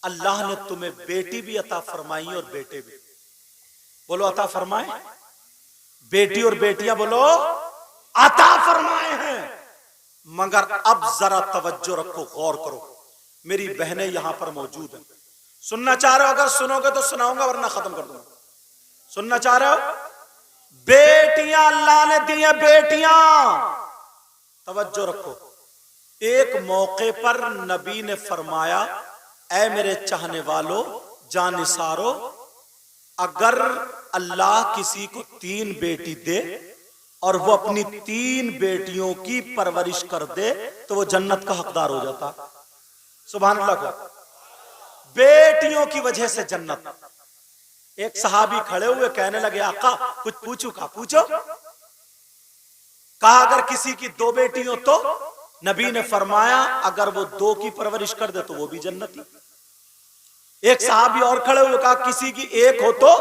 अल्लाह ने तुम्हें बेटी भी अता फरमाई और बेटे भी। बोलो अता फरमाए। बेटी और बेटियां बोलो अता फरमाए हैं। मगर अब जरा तवज्जो रखो, गौर करो। मेरी बहनें यहां पर मौजूद हैं, सुनना चाह रहे हो? अगर सुनोगे तो सुनाऊंगा, वरना खत्म कर दूंगा। सुनना चाह रहे हो? बेटियां अल्लाह ने दी हैं, बेटियां। तवज्जो रखो। एक मौके पर नबी ने फरमाया, ऐ मेरे चाहने वालों, जानिसारो, अगर अल्लाह किसी को 3 बेटी दे और वो अपनी 3 बेटियों की परवरिश कर दे तो वो जन्नत का हकदार हो जाता। सुभान अल्लाह। बेटियों की वजह से जन्नत। एक सहाबी खड़े हुए कहने लगे, आका कुछ पूछू? का पूछो। कहा अगर किसी की 2 बेटी हो तो? नबी ने फरमाया अगर वो 2 की परवरिश कर दे तो वो भी जन्नती। एक सहाबी और खड़े हुए, कहा किसी की 1 हो तो?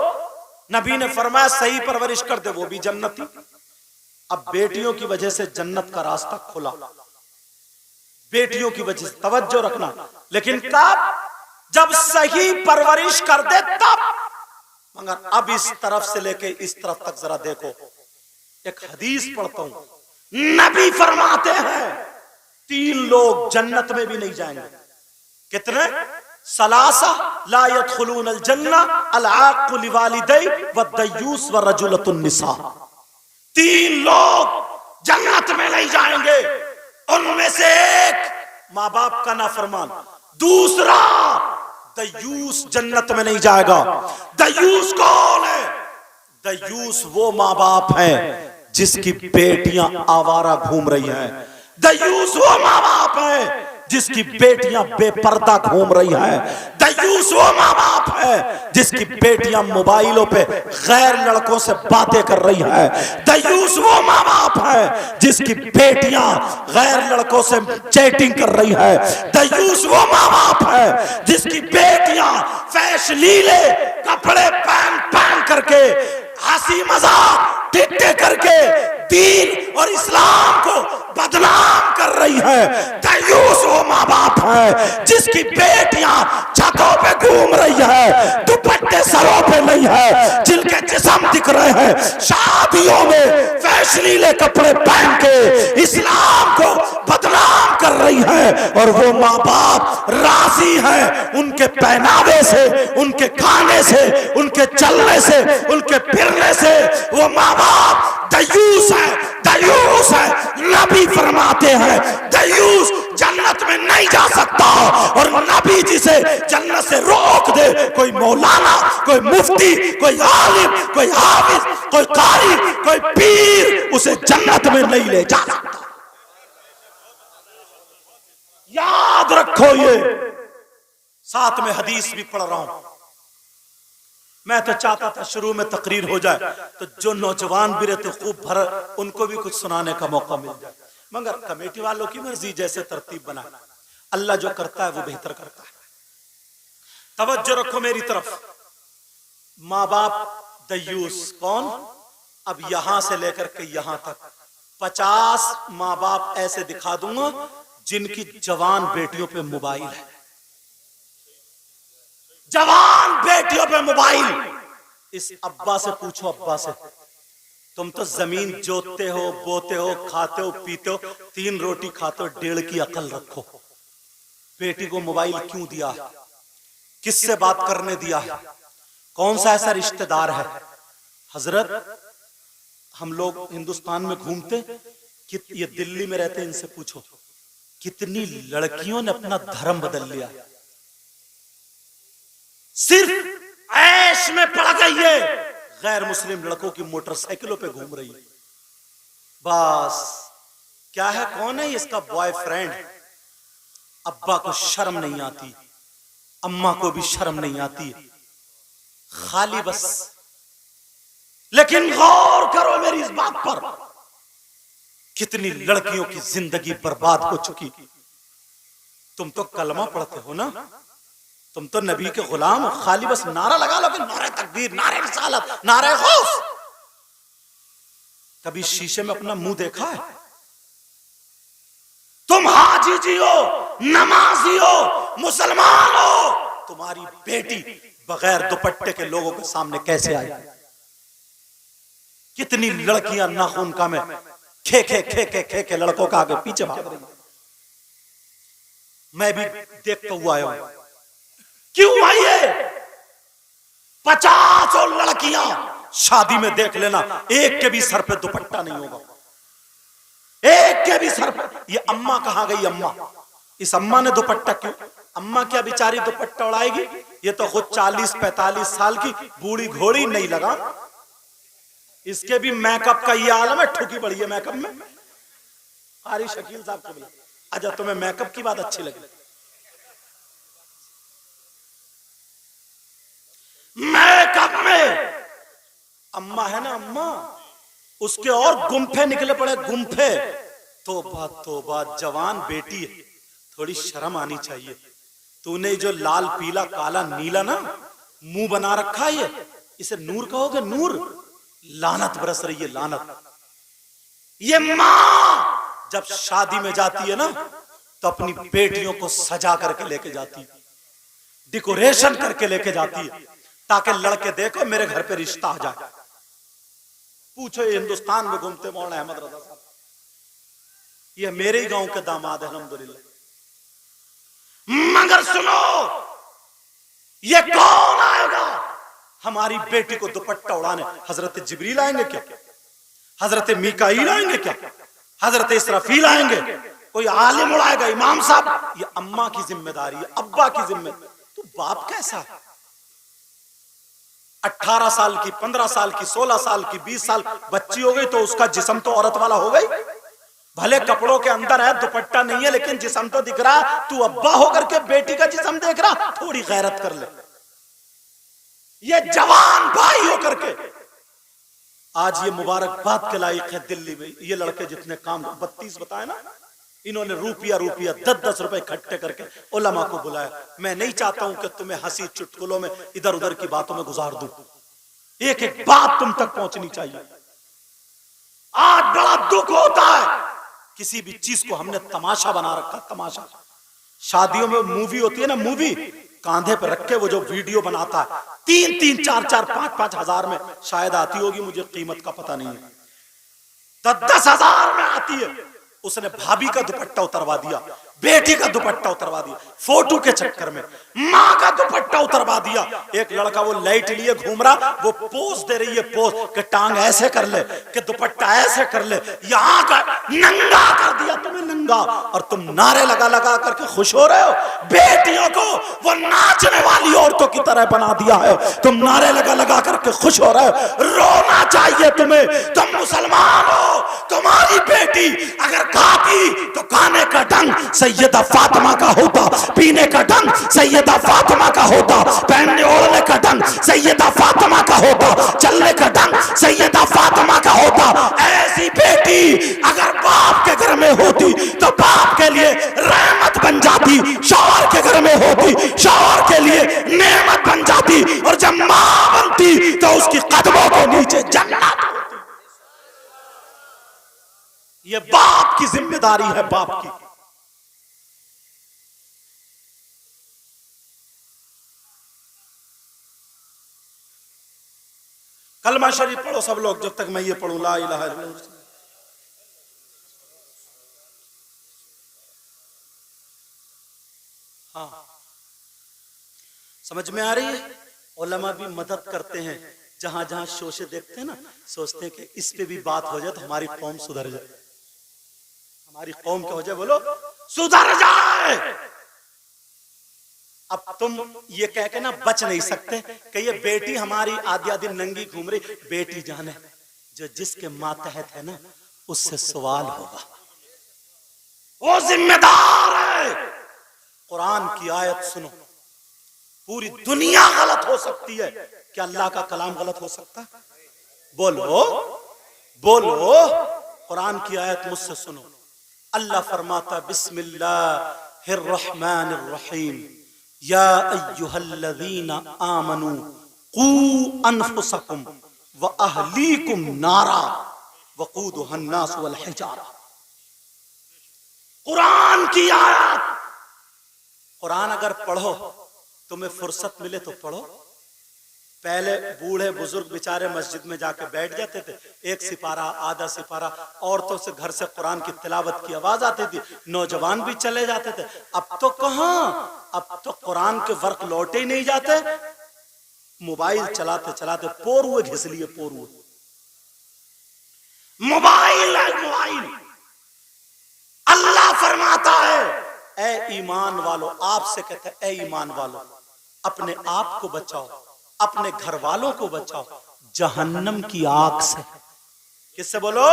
नबी ने फरमाया सही परवरिश कर दे वो भी जन्नती। अब बेटियों की वजह से जन्नत का रास्ता खुला, बेटियों की वजह से। तवज्जो रखना। लेकिन कब? जब सही परवरिश कर दे तब। मगर अब इस तरफ से लेके इस तरफ तक जरा देखो। एक हदीस पढ़ता हूं, नबी फरमाते हैं 3 लोग जन्नत में भी नहीं जाएंगे। कितने? सलासा ला यदखुलून अल जन्ना अल आक़ु लिवालिदै व दय्यूस व रजुलतुन निसा। 3 लोग जन्नत में नहीं जाएंगे। उनमें से एक माँ बाप का नाफरमान, दूसरा दय्यूस जन्नत में नहीं जाएगा। दय्यूस कौन है? दय्यूस वो माँ बाप हैं जिसकी बेटियां आवारा घूम रही हैं। दय्यूस वो माँ बाप हैं जिसकी बेटियां बेपर्दा घूम रही हैं। दय्यूस वो माँ बाप है जिसकी बेटियां मोबाइलों पे गैर लड़कों से बातें कर रही हैं। दय्यूस वो माँ बाप है जिसकी बेटियां गैर लड़कों से चैटिंग कर रही है। दय्यूस वो माँ बाप है जिसकी बेटियां फैशनीले कपड़े पहन करके हंसी मजाक टिट्टे करके दीन और इस्लाम को बदनाम कर रही है। दय्यूस वो माँ बाप है जिसकी बेटियां छतों पे घूम रही है, दुपट्टे सरों पे नहीं है, जिनके जिस्म दिख रहे हैं, शादियों में फैशनीले कपड़े पहन के इस्लाम को बदनाम कर रही है। और वो माँ बाप राजी है उनके पहनावे से, उनके खाने से, उनके चलने से, उनके फिरने से। वो माँ बाप दय्यूस है, दय्यूस है। नबी फरमाते हैं दय्यूस जन्नत में नहीं जा सकता। और नबी जिसे जन्नत से रोक दे, कोई मौलाना, कोई मुफ्ती, कोई आलिम, कोई हाफिज, कोई कारी, कोई पीर, उसे जन्नत में नहीं ले जा सकता। याद रखो। ये साथ में हदीस भी पढ़ रहा हूं। मैं तो चाहता था शुरू में तकरीर हो जाए तो जो नौजवान भी रहते खूब भर उनको भी कुछ सुनाने का मौका मिल जाए, मगर कमेटी वालों की मर्जी, जैसे तरतीब बना। अल्लाह जो करता है वो बेहतर करता है। तवज्जो रखो मेरी तरफ। माँ बाप दय्यूस कौन? अब यहां से लेकर के यहां तक 50 माँ बाप ऐसे दिखा दूंगा जिनकी जवान बेटियों पे मोबाइल है। जवान बेटियों पे मोबाइल। इस अब्बा से पूछो, अब्बा से, तुम तो जमीन जोतते हो, बोते हो, खाते हो, पीते हो, 3 रोटी खाते हो, 1.5 की अकल रखो। बेटी को मोबाइल क्यों दिया है? किससे बात करने दिया है? कौन सा ऐसा रिश्तेदार है? हजरत, हम लोग हिंदुस्तान में घूमते कि ये दिल्ली में रहते, इनसे पूछो कितनी लड़कियों ने अपना धर्म बदल लिया। सिर्फ ऐश में पड़ गई है, गैर मुस्लिम लड़कों की मोटरसाइकिलों पे घूम रही है। बस क्या है, कौन है इसका बॉयफ्रेंड? अब्बा को शर्म नहीं आती, अम्मा को भी शर्म नहीं आती, खाली बस। लेकिन गौर करो मेरी इस बात पर, कितनी लड़कियों की जिंदगी बर्बाद हो चुकी। तुम तो कलमा पढ़ते हो ना, तुम तो नबी के गुलाम हो, खाली बस नारा लगा लो कि नारे तकबीर, नारे रिसालत, नारे गौस। कभी शीशे में अपना मुंह देखा है? तुम हाजी जी हो, नमाजी हो, मुसलमान हो, तुम्हारी बेटी बगैर दुपट्टे के लोगों के सामने कैसे आई। कितनी लड़कियां नाखून का में खे खे खे खे खे के लड़कों का आगे पीछे भाग रही। मैं भी देखता हुआ आया हूं। क्यों आई है? 50 लड़कियां शादी में देख लेना, एक के भी सर पे दुपट्टा नहीं होगा, एक के भी सर पे। ये अम्मा कहां गई? अम्मा, इस अम्मा ने दुपट्टा क्यों? अम्मा क्या बेचारी दुपट्टा उड़ाएगी? ये तो खुद 40-45 साल की बूढ़ी घोड़ी नहीं लगा, इसके भी मेकअप का ये आलम है, ठुकी पड़ी है मेकअप में। कारी शकील साहब को बोला, अच्छा तुम्हें मेकअप की बात अच्छी लगी? मेकअप में अम्मा है ना, अम्मा, उसके और गुम्फे निकले पड़े, गुम्फे। तौबा तौबा, जवान बेटी है, थोड़ी शर्म आनी चाहिए। तूने जो लाल पीला काला नीला ना मुंह बना रखा है, इसे नूर कहोगे? नूर? लानत बरस रही है, लानत। ये माँ जब शादी में जाती है ना तो अपनी बेटियों को सजा करके लेके जाती है, डेकोरेशन करके लेके जाती है, ताकि लड़के देखो मेरे घर पे रिश्ता आ जाए। पूछो ये हिंदुस्तान में घूमते मौलाना अहमद रजा साहब, ये मेरे ही गांव के दामाद है अल्हम्दुलिल्लाह। मगर सुनो, ये कौन आएगा हमारी बेटी को दुपट्टा उड़ाने? हजरत जिब्रील आएंगे क्या? हजरत मीकाईल आएंगे क्या? हजरत इसराफील आएंगे? कोई आलिम उड़ाएगा? इमाम साहब? ये अम्मा की जिम्मेदारी है, अब्बा की जिम्मेदारी। तो बाप कैसा है? 18 साल की, 15 साल की, 16 साल की, 20 साल बच्ची हो गई तो उसका जिस्म तो औरत वाला हो गई। भले कपड़ों के अंदर है, दुपट्टा नहीं है, लेकिन जिस्म तो दिख रहा। तू अब्बा होकर के बेटी का जिस्म देख रहा, थोड़ी गैरत कर ले। ये जवान भाई होकर के आज ये मुबारकबाद के लायक है दिल्ली में। ये लड़के जितने काम 32 बताए ना, इन्होंने रुपया 10-10 रुपए इकट्ठे करके उलमा को बुलाया। मैं नहीं चाहता हूं कि तुम्हें हंसी चुटकुलों में इधर उधर की बातों में गुजार दूं, एक एक बात तुम तक पहुंचनी चाहिए। आज बड़ा दुख होता है, किसी भी चीज को हमने तमाशा बना रखा, तमाशा। शादियों में मूवी होती है ना, मूवी कांधे पर रख के वो जो वीडियो बनाता है, 3-3, 4-4, 5-5 हजार में शायद आती होगी, मुझे कीमत का पता नहीं है, 10-10 हजार में आती है। उसने भाभी का दुपट्टा उतरवा दिया, बेटी का दुपट्टा उतरवा दिया, फोटो के चक्कर में माँ का दुपट्टा उतरवा दिया। एक लड़का वो लाइट लिए घूम रहा, वो पोज दे रही है, पोज कि टांग ऐसे कर ले, कि दुपट्टा ऐसे कर ले, यहाँ का नंगा कर दिया तुम्हें, नंगा। और तुम नारे लगा लगा करके खुश हो रहे हो। बेटियों को वो नाचने वाली औरतों की तरह बना दिया है, तुम नारे लगा लगा करके खुश हो रहे हो। रोना चाहिए तुम्हें, तुम मुसलमान हो। तुम्हारी बेटी अगर खाती तो खाने का ढंग सैयदा फातिमा का होता, पीने का ढंग सैयदा फातिमा का होता, पहनने ओढ़ने का ढंग सैयदा फातिमा का होता, चलने का ढंग सैयदा फातिमा का होता। ऐसी बेटी अगर बाप के घर में होती तो बाप के लिए रहमत बन जाती, शौहर के घर में होती शौहर के लिए नेमत बन जाती, और जब मां बनती तो उसकी कदमों के नीचे जन्नत। ये बाप की जिम्मेदारी है, बाप की। कलमा शरीफ पढ़ो सब लोग, जब तक मैं ये पढ़ूं ला इलाहा इल्लल्लाह। हाँ, समझ में आ रही है? उलमा भी मदद करते हैं, जहां जहां शोशे देखते हैं ना, सोचते हैं कि इस पे भी बात हो जाए तो हमारी कौम सुधर जाए, हमारी कौम क्या हो जाए, बोलो सुधर जाए। अब तुम ये कह के ना बच नहीं सकते कि ये बेटी हमारी आधी दिन नंगी घूम रही। बेटी जाने जो जिसके मातहत है ना, उससे सवाल होगा, वो जिम्मेदार है। कुरान की आयत सुनो, पूरी दुनिया गलत हो सकती है, क्या अल्लाह का कलाम गलत हो सकता है? बोलो बोलो, कुरान की आयत मुझसे सुनो। अल्लाह फरमाता बिस्मिल्लाहिर्रहमानिर्रहीम, या अय्युहल्लज़ीना आमनू कू अनफुसकुम व अहलीकुम नारा वक़ूदुहन्नास वल हिजारा। कुरान की आयत, कुरान अगर पढ़ो तुम्हें फुर्सत मिले तो पढ़ो। पहले बूढ़े बुजुर्ग बेचारे मस्जिद में जाके बैठ जाते थे, एक सिपारा आधा सिपारा, औरतों से घर से कुरान की तिलावत की आवाज आती थी, नौजवान भी चले जाते थे। अब तो कहाँ, अब तो कुरान के वर्क लौटे ही नहीं जाते, मोबाइल चलाते चलाते पोर हुए घिस लिए, पोर हुए। मोबाइल है मोबाइल। अल्लाह फरमाता है, ए ईमान वालों, आपसे कहते हैं ए ईमान वालों, अपने आप को बचाओ, अपने घर वालों को बचाओ जहन्नम की आग से। किससे बोलो?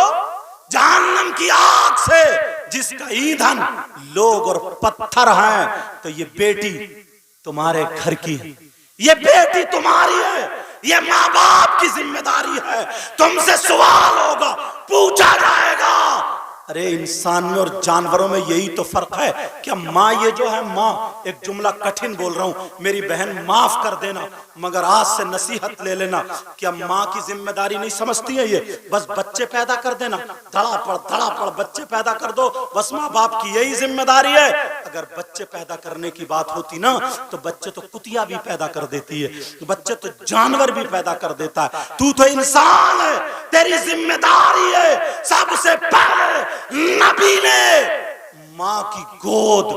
जहन्नम की आग से, जिसका ईंधन लोग और पत्थर हैं। तो ये बेटी तुम्हारे घर की है, ये बेटी तुम्हारी है, ये माँ बाप की जिम्मेदारी है। तुमसे सवाल होगा, पूछा जाएगा। अरे इंसान में और जानवरों में यही तो फर्क है। क्या माँ, ये जो है माँ, एक जुमला कठिन बोल रहा हूं, मेरी बहन माफ कर देना, मगर आज से नसीहत ले लेना। क्या माँ की जिम्मेदारी नहीं समझती है ये? बस बच्चे पैदा कर देना, धड़ापड़ बच्चे पैदा कर दो, बस माँ बाप की यही जिम्मेदारी है। अगर बच्चे पैदा करने की बात होती ना, तो बच्चे तो कुतिया भी पैदा कर देती है, बच्चे तो जानवर भी पैदा कर देता है। तू तो इंसान है, तेरी जिम्मेदारी है सबसे पहले नबी ने माँ की गोद,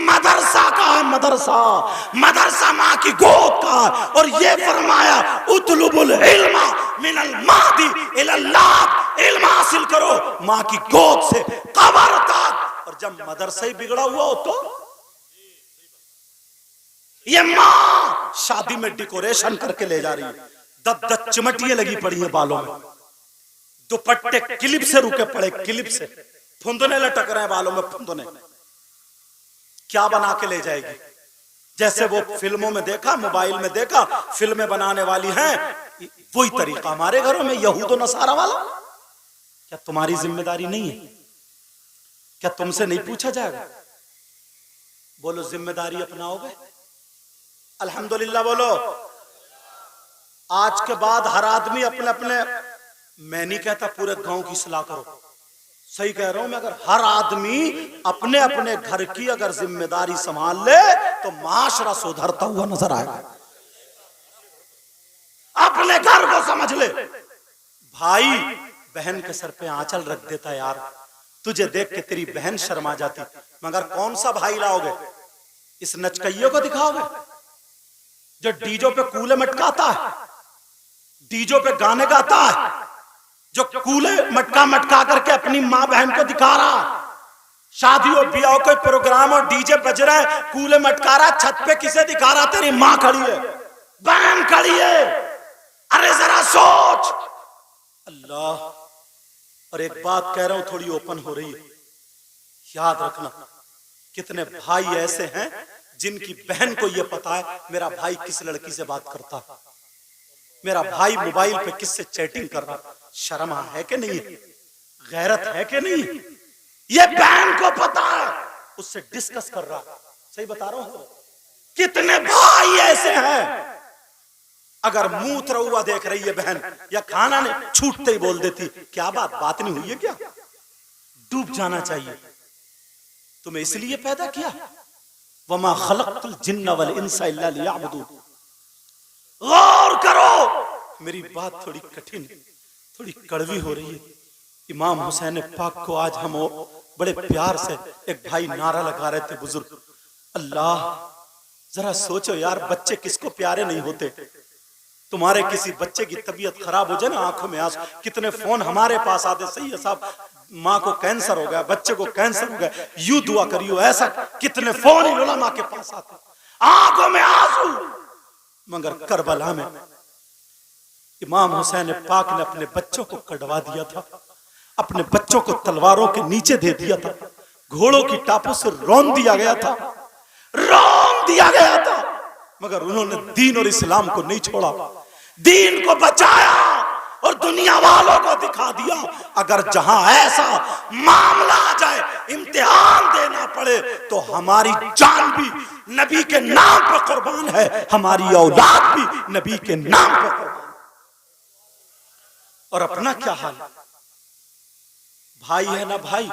मदरसा का है, मदरसा माँ की गोद का है। और ये फरमाया उतलुबुल इल्मा मिनल मादी इलल लाद, इल्म हासिल करो माँ की गोद से कब्र तक। और जब मदरसा ही बिगड़ा हुआ हो तो ये माँ शादी में डेकोरेशन करके ले जा रही है, 10 चिमटियां लगी पड़ी है बालों में, दुपट्टे क्लिप से रुके पड़े, क्लिप से फुंदने लटक रहे हैं बालों में, फुंदने। क्या बना के ले जाएगी? जैसे वो फिल्मों में देखा, मोबाइल में देखा, फिल्में बनाने वाली हैं, वही तरीका हमारे घरों में यहूद और नसारा वाला। क्या तुम्हारी जिम्मेदारी नहीं है? क्या तुमसे नहीं पूछा जाएगा? बोलो जिम्मेदारी अपनाओगे? अल्हम्दुलिल्लाह बोलो। आज के बाद हर आदमी अपने अपने, मैं नहीं कहता पूरे गांव की सलाह करो, सही कह रहा हूं मैं, अगर हर आदमी अपने अपने घर की अगर जिम्मेदारी संभाल ले तो माशरा सुधरता हुआ नजर आएगा। अपने घर को समझ ले। भाई बहन के सर पे आंचल रख देता यार, तुझे देख के तेरी बहन शर्मा जाती, मगर कौन सा भाई लाओगे? इस नचकइयों को दिखाओगे जो डीजो पे कूले मटकाता है, डीजो पे गाने गाता है, जो कूले मटका करके अपनी माँ बहन को दिखा रहा। शादियों ब्याह कोई प्रोग्राम और डीजे बज रहा है, कूले मटका रहा, छत पे किसे दिखा रहा? तेरी माँ खड़ी है, बहन खड़ी है। अरे जरा सोच। अल्लाह। और एक बात कह रहा हूं, थोड़ी ओपन हो रही है, याद रखना, कितने भाई ऐसे हैं जिनकी बहन को यह पता है मेरा भाई किस लड़की से बात करता है, मेरा भाई मोबाइल पे किससे चैटिंग कर रहा। शर्म है कि नहीं? गैरत है कि नहीं? ये बहन को पता है, उससे डिस्कस कर रहा। सही बता रहा हूं। कितने भाई ऐसे हैं, अगर मुंह तरहुआ देख रही है बहन या खाना ने छूटते ही बोल देती, क्या बात नहीं हुई है क्या? डूब जाना चाहिए। तुम्हें इसलिए पैदा किया, वमा खलक़तुल जिन्ना वल इंसा इल्ला लियअबुदून। गौर करो, मेरी बात थोड़ी कठिन, थोड़ी कड़वी हो रही है। इमाम हुसैन पाक को आज हम बड़े प्यार से, एक भाई नारा लगा रहे थे बुजुर्ग, अल्लाह जरा सोचो यार, बच्चे किसको प्यारे नहीं होते। तुम्हारे किसी बच्चे की तबीयत खराब हो जाए ना, आंखों में आंसू, कितने फोन हमारे पास आते, सही है साहब, माँ को कैंसर हो गया, बच्चे को कैंसर हो गया, यूं दुआ करियो, ऐसा कितने फोन ही उलमा के पास आते, आंखों में आंसू। मगर करबला में इमाम हुसैन पाक ने अपने बच्चों को कटवा दिया था, अपने बच्चों को तलवारों के नीचे दे दिया था, घोड़ों की टापों से रौंद दिया गया था, मगर उन्होंने दीन और इस्लाम को नहीं छोड़ा, दीन को बचाया और दुनिया वालों को दिखा दिया। अगर जहां ऐसा मामला आ जाए, इम्तिहान देना पड़े, तो हमारी जान भी नबी के नाम पर कुर्बान है, हमारी औलाद भी नबी के नाम पर कुर्बान। और अपना क्या हाल? भाई है ना भाई,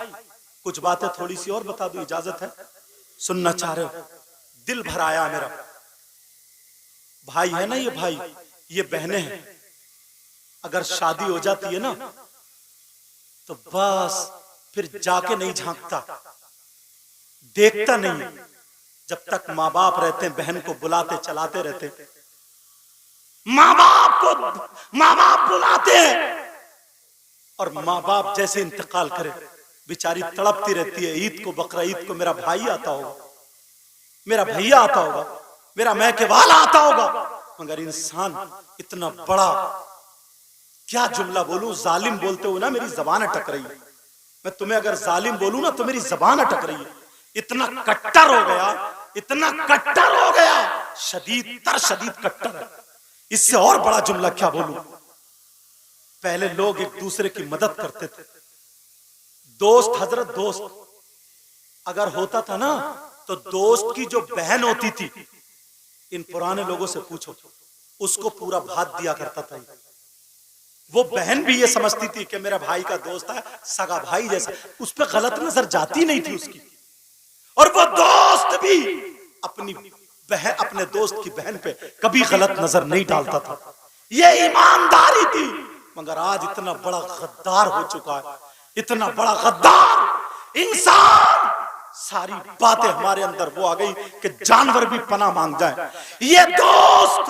कुछ बातें थोड़ी सी और बता दो, इजाजत है? सुनना चाह रहे हो? दिल भर आया मेरा। भाई है ना ये भाई, ये बहनें हैं, अगर शादी हो जाती है ना तो बस फिर जाके नहीं झांकता, देखता नहीं, जब तक माँ बाप रहते हैं बहन को बुलाते चलाते रहते, माँ बाप बुलाते हैं और माँ बाप जैसे इंतकाल करे बेचारी तड़पती रहती है। ईद को, बकरा ईद को मेरा भाई आता होगा, मेरा भैया आता होगा, मेरा मैके वाला आता होगा, मगर इंसान इतना बड़ा, क्या जुमला बोलूं, जालिम बोलते हो ना मेरी जबान अटक रही है। मैं तुम्हें अगर जालिम बोलूं ना तो मेरी जबान अटक रही है। इतना कट्टर हो गया, इतना कट्टर हो गया, शदीद कट्टर है। इससे और बड़ा जुमला क्या बोलूं। पहले लोग एक दूसरे की मदद करते थे, दोस्त, हजरत दोस्त अगर होता था ना तो दोस्त की जो बहन होती थी, इन पुराने लोगों से पूछो, उसको पूरा भात दिया करता था। वो बहन भी ये समझती थी कि मेरा भाई का दोस्त है, सगा भाई जैसा, उस पर गलत नजर जाती नहीं थी उसकी। और वो दोस्त भी अपनी बहन, अपने दोस्त की बहन पे कभी गलत नजर नहीं डालता था। ये ईमानदारी थी। मगर आज इतना बड़ा गद्दार हो चुका है, इतना बड़ा गद्दार इंसान, सारी बातें हमारे अंदर वो आ गई कि जानवर भी पनाह मांग जाए। ये दोस्त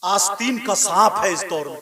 आस्तीन का सांप है इस दौर में।